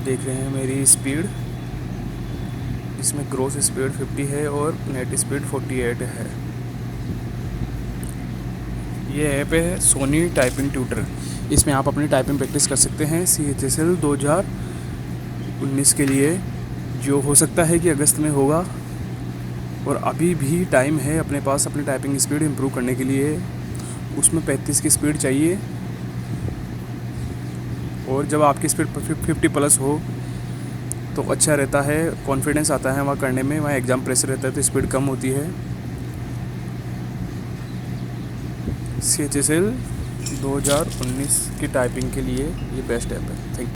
आप देख रहे हैं मेरी स्पीड, इसमें ग्रॉस स्पीड 50 है और नेट स्पीड 48 है। ये ऐप है सोनी टाइपिंग ट्यूटर। इसमें आप अपनी टाइपिंग प्रैक्टिस कर सकते हैं CHSL 2019 के लिए, जो हो सकता है कि अगस्त में होगा। और अभी भी टाइम है अपने पास अपनी टाइपिंग स्पीड इम्प्रूव करने के लिए। उसमें 35 की स्पीड चाहिए, और जब आपकी स्पीड 50 प्लस हो तो अच्छा रहता है, कॉन्फिडेंस आता है वहाँ करने में। वहाँ एग्ज़ाम प्रेशर रहता है तो स्पीड कम होती है। CHSL 2019 की टाइपिंग के लिए ये बेस्ट ऐप है। Thank you.